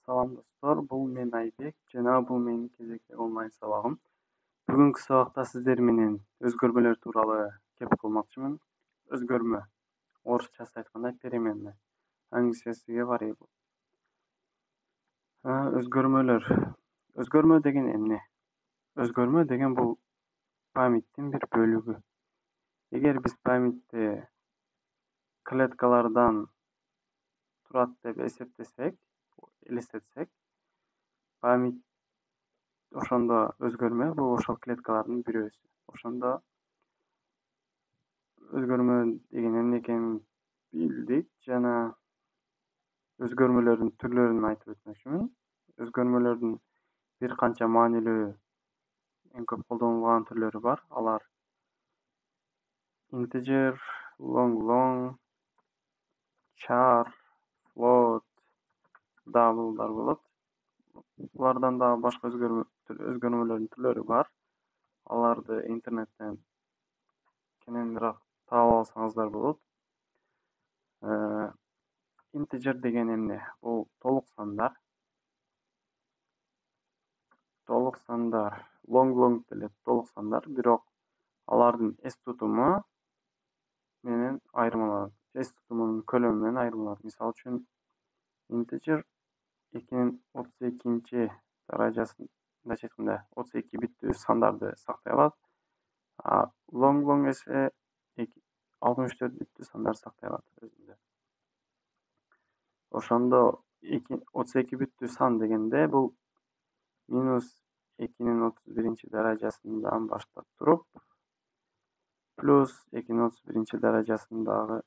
Салам достор, бул мен Айбек жана бул менин кезектеги онлайн сабагым. Бүгүнкү сабакта сиздер менен өзгөрмөлөр тууралуу кеп кылмакчымын. Өзгөрмө. Орусчасы айтканда переменная. Англисчеси variable. Өзгөрмөлөр. Өзгөрмө деген эмне? Өзгөрмө деген бул памяттин бир бөлүгү. Эгер биз памятти клеткалардан турат деп эсептесек, элестетсек, память ошондо өзгөрмө бул ошол клеткалардын бирөөсү. Ошондо өзгөрмө деген эмне экенин билдик жана өзгөрмөлөрдүн түрлөрүн айтып өтмөкчүмүн. Өзгөрмөлөрдүн бир канча маанилүү эң көп колдонулган түрлөрү бар. Алар integer, long, char, float, double'дар болот. Булардан дагы башка өзгөрмөлөрдүн түрлөрү бар. Аларды интернеттен кененирээк таап алсаңыздар болот. Integer деген эмне? Бул толук сандар. Толук сандар, long деле толук сандар, бирок алардын эс тутуму менен айырмаланат. Эс тутумунун көлөмү менен айырмаланат. Мисалы үчүн integer 2-32 даражасында айтканда 32 биттүү сандарды сактай алат. Long эсе 64 биттүү сандар сактай алат өзүндө. Ошондо 32 биттүү сан дегенде бул минус 2-31 даражасынан баштап туруп, плюс 2-31 даражасындагы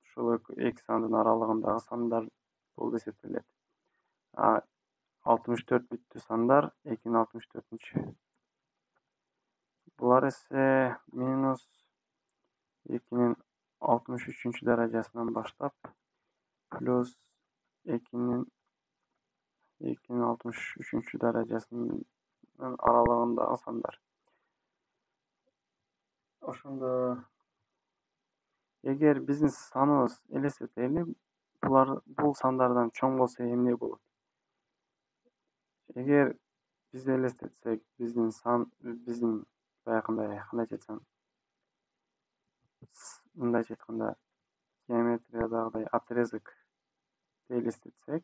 ушул эки сандын аралыгындагы сандар болуп эсептелет. 64 биттүү сандар 2-64. Булар эсе минус 2-63 даражасынан баштап, плюс 2-63 даражасынын аралыгындагы сандар. Ошондо эгер биздин саныбыз элестетели, бул сандардан чоң болсо эмне болот? Эгер биз элестетсек, биздин баягындай кандайча айтсам, мындайча айтканда геометриядагыдай отрезок элестетсек,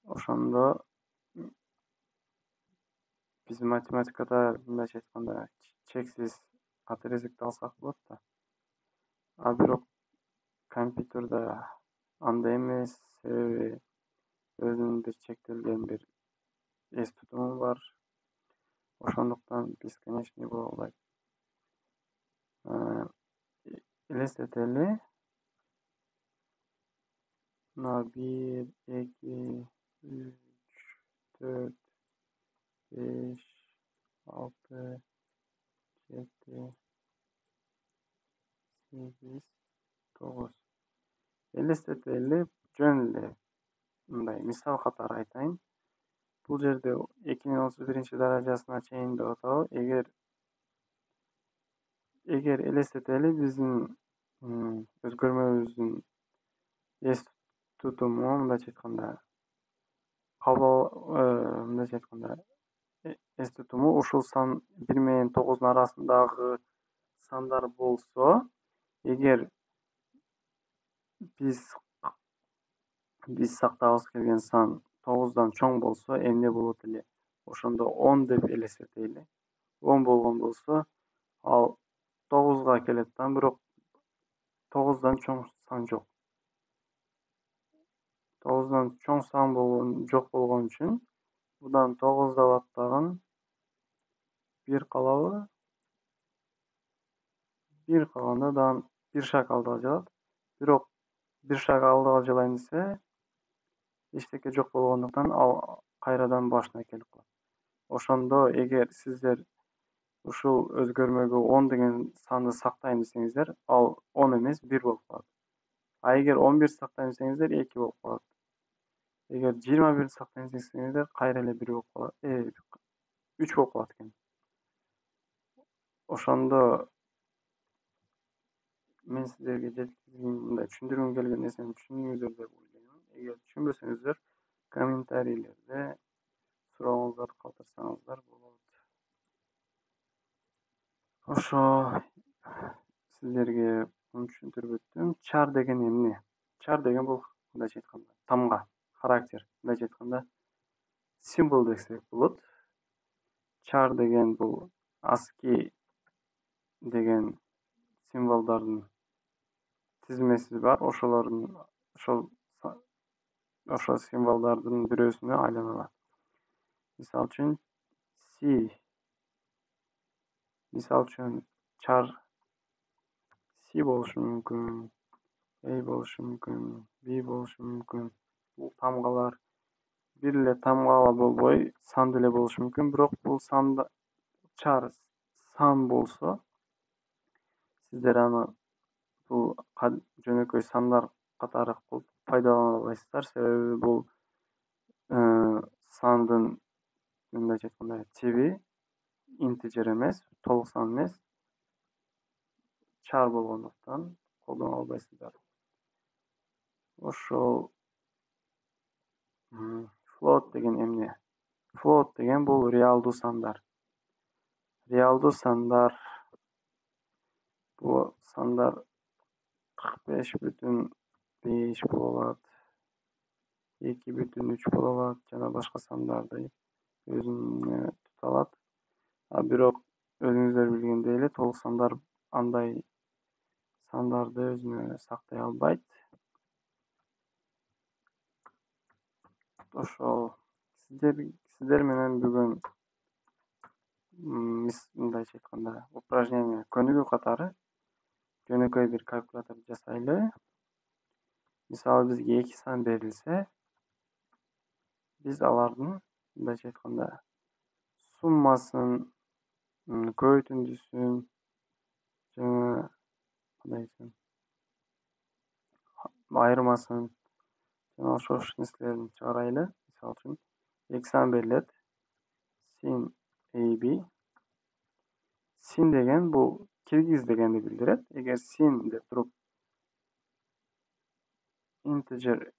ошондо биз математикада мындайча айтканда чексиз отрезокду алсак болот да. Бирок компьютерде андай эмес, себеби өзүнүн бир чектелген бир эс тутуму бар. Ошондуктан бесконечный боло албайт. Элестетели. 1, 2, 3, 4, 5, 6, 7, 8, 9. Элестетели, жөн эле мындай мисал катары айтайын. Бул жерде 2-31 даражасына чейин деп атабы. Эгер элестетели, биздин өзгөрмөбүздүн эс тутуму мындайча айтканда эс тутуму ушул сан 1 менен 9-дун арасындагы сандар болсо, эгер биз сактагыбыз келген сан 9-дан чоң болсо эмне болот эле? Ошондо 10 деп элестетели. 10 болгон болсо, ал 9га келет да, бирок 9-дан чоң сан жок. 9-дан чоң сан жок болгон үчүн будан 9 деп аттаган 1 калабы? 1 калганда дагы 1 шаг алдыга жылат. Бирок 1 шаг алдыга жылайын десе, эчтеке жок болгондуктан ал кайрадан башына келип калат. Ошондо эгер сиздер ушул өзгөрмөгө 10 деген санды сактайын десеңиздер, ал 10 эмес 1 болуп калат. Эгер 11 сактайын десеңиздер 2 болуп калат. Эгер 21 сактайын десеңиздер, кайра эле 1 болуп калат. 3 болуп калат экен. Ошондо мен сиздерге жеткизгим, мындай түшүндүргүм келген нерсени түшүндүңүздөр деп ойлойм. Эгер түшүнбөсөңүздөр, Ошо сиздерге муну түшүндүрүп өттүм. Чар деген эмне? Чар деген бул мындайча айтканда тамга, характер. Мындайча айтканда символ десек болот. Чар деген бул ASCII деген символдордун тизмеси бар. Ошол символдордун бирөөсүнө айлана алат. Мисалы үчүн чар C болушу мүмкүн, A болушу мүмкүн, B болушу мүмкүн. Бул тамгалар бир эле тамгала болбой, сан деле болушу мүмкүн, бирок бул чар сан болсо, сиздер аны бул жөнөкөй сандар катары пайдалана албайсыздар, себеби бул сандын мындайча айтканда тиби интеджер эмес, толук сан эмес, чар болгондуктан колдоно албайсыздар. Ошол float деген эмне? Float деген бул реалдуу сандар. Реалдуу сандар бул сандар 45,5 боло алат, 2,3 боло алат жана башка сандарды өзүнө тута алат. Бирок өзүңүздөр билгендей эле толук сандар андай сандарды өзүнө сактай албайт. Ошол сиздер менен бүгүн мындайча айтканда упражнение көнүгүү катары жөнөкөй бир калькулятор жасайлы. Мисалы бизге 2 сан берилсе, биз алардын мындайча айтканда суммасын, көбөйтүндүсүн жана айырмасын жана ошол нерселерин чыгарайлы. Мисалы үчүн 2 сан берилет. Sin AB. Sin деген бул киргиз дегенди билдирет. Эгер sin деп туруп integer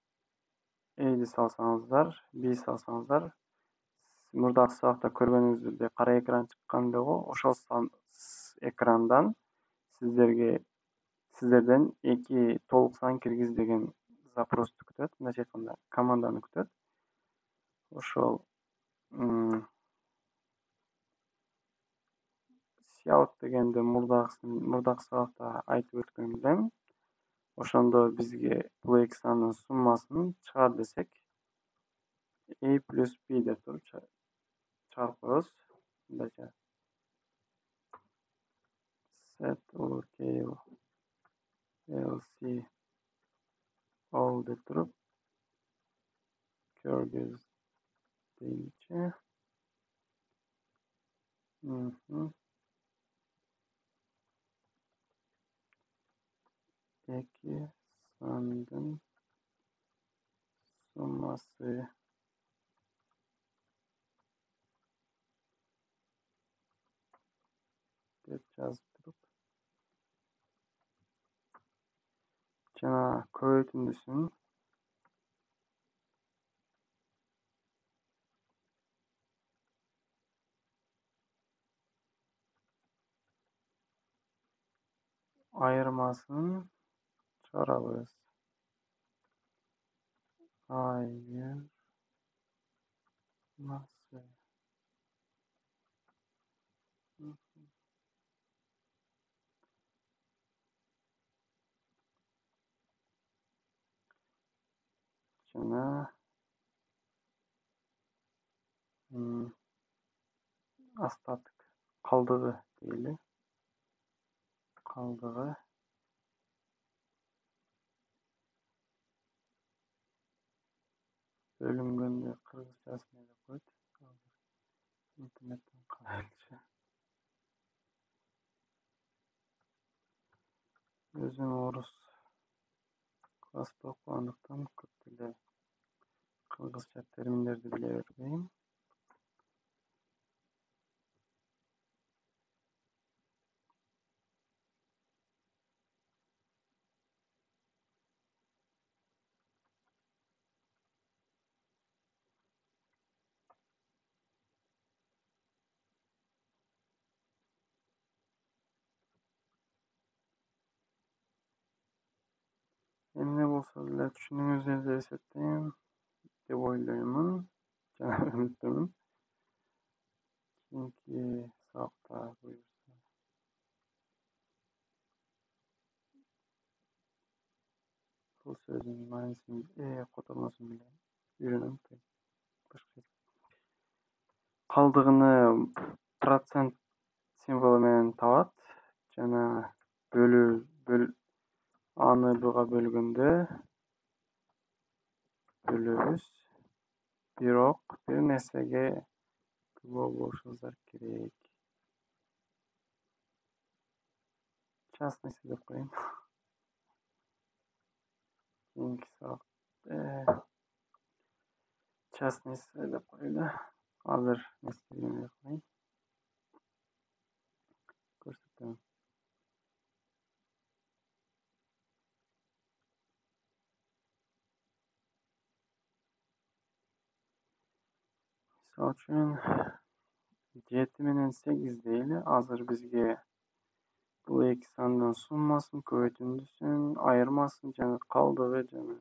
A'ди салсаңыздар, B салсаңыздар, мурдагы сабакта көргөнүңүздөй кара экран чыккан эле го. Ошол экрандан сиздерден 2 толук сан киргиз деген запросту күтөт, мындайча айтканда команданы күтөт. Ошол Cout дегенди мурдагы сабакта айтып өткөн элем. Ошондо бизге бул 2 сандын суммасын чыгар десек, A плюс B деп туруп чыгарып коебуз. Мындайча set ulukl lc all деп туруп көргөз дейчи. 2 сандын суммасы деп жазып туруп жана көбөйтүндүсүн айырмасын чыгарабыз. Ayırması. Жана остаток калдыгы дейли. Калдыгы бөлүнгөндө кыргызчасын эле койт. Интернеттен карайлычы. Өзүм орус класста окугандыктан көп деле кыргызча терминдерди биле бербейм. болсо деле түшүнүңүздөр деп эсептейм, деп ойлоймун жана үмүттөмүн. Кийинки сабакта буюрса. Бул сөздүн маанисин котормосун билем. Үйрөнөм. Калдыгыны процент символу менен табат жана аны бга бөлгөндө бөлөбүз. Бирок бир нерсеге күбө болушуңуздар керек. Частности деп коеюн. Кийинки сабак частности деп коелу. Азыр не істегенімді қылайын. Көрсетемін. Мисал үчүн 7 менен 8 дейли. Азыр бизге бул эки сандын суммасын, көбөйтүндүсүн, айырмасын жана калдыгы жана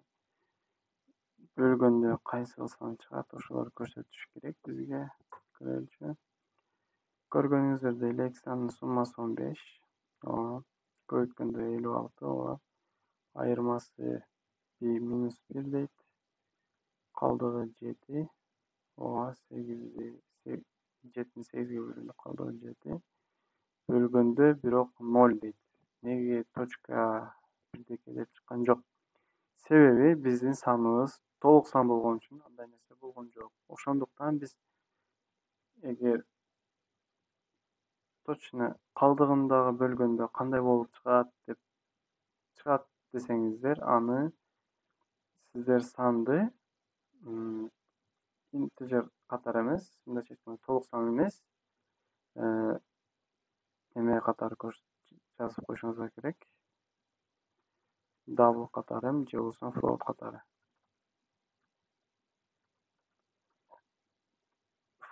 бөлгөндө кайсы сан чыгат, ошолорду көрсөтүш керек бизге. Көрөлүчү. Көргөнүңүздөр эле эки сандын суммасы 15. Ооба. Көбөйткөндө 56. Ооба. Айырмасы -1 дейт. Калдыгы 7. Ооба. 7-ни 8ге бөлгөндө калдыгы 7. Бөлгөндө бирок 0 дейт. Неге точка бирдеке деп чыккан жок? Себеби биздин саныбыз толук сан болгон үчүн андай нерсе болгон жок. Ошондуктан биз эгер точно калдыгындагы бөлгөндө кандай болуп чыгат десеңиздер, аны сиздер санды интежер катары эмес, мындайча айтканда толук сан эмес, эме катары жазып коюшуңуздар керек. Дабл катары же болбосо флот катары.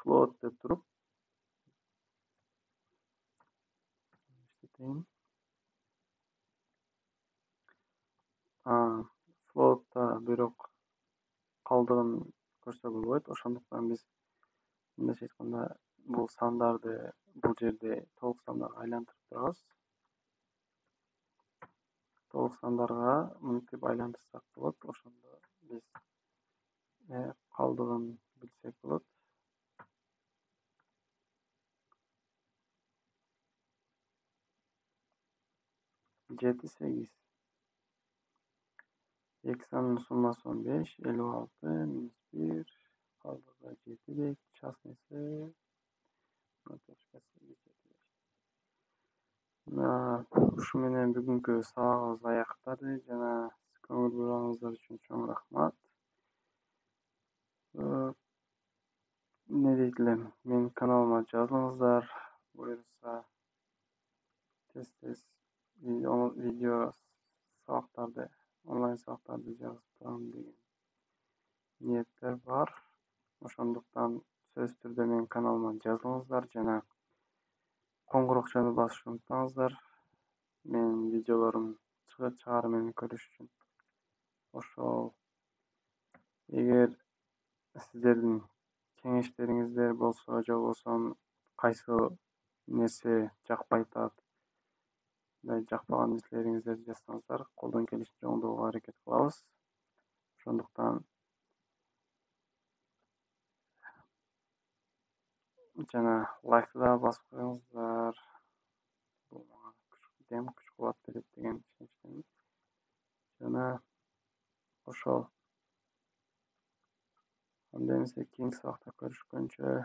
Флот деп туруп флотта бирок калдыгын көрсө болбойт. Ошондуктан биз мындайча айтканда бул сандарды бул жерде толук сандарга айлантырып турабыз. Толук сандарга мынтип айлантырсак болот. Ошондо биз калдыгын билсек болот. 7-8. Эки сандын суммасы 15, 56 минус 1, калдыгы 7 дейт. Частности ушу менен бүгүнкү сабагыбыз аяктады жана көңүл бурганыңыздар үчүн чоң рахмат. Не дейт элем, менин каналыма жазылыңыздар, буюрса тез видео сабактарды, онлайн сабактарды жазып турам деген ниеттер бар. Ошондуктан сөзсүз түрдө менин каналыма жазылыңыздар жана коңгурокчону басышты унутпаңыздар. Менин видеолорум чыгары менен көрүш үчүн. Ошол эгер сиздердин кеңештериңиздер болсо, же болбосо кайсы нерсе жакпай атат, жакпаган нерселериңиздерди жазсаңыздар, колдон келишинче оңдоого аракет кылабыз. Ошондуктан жана лайкты да басып коюңуздар. Бул мага күч кубат берет деген ишеничтемин. Жана ошол анда эмесе кийинки сабакта көрүшкөнчө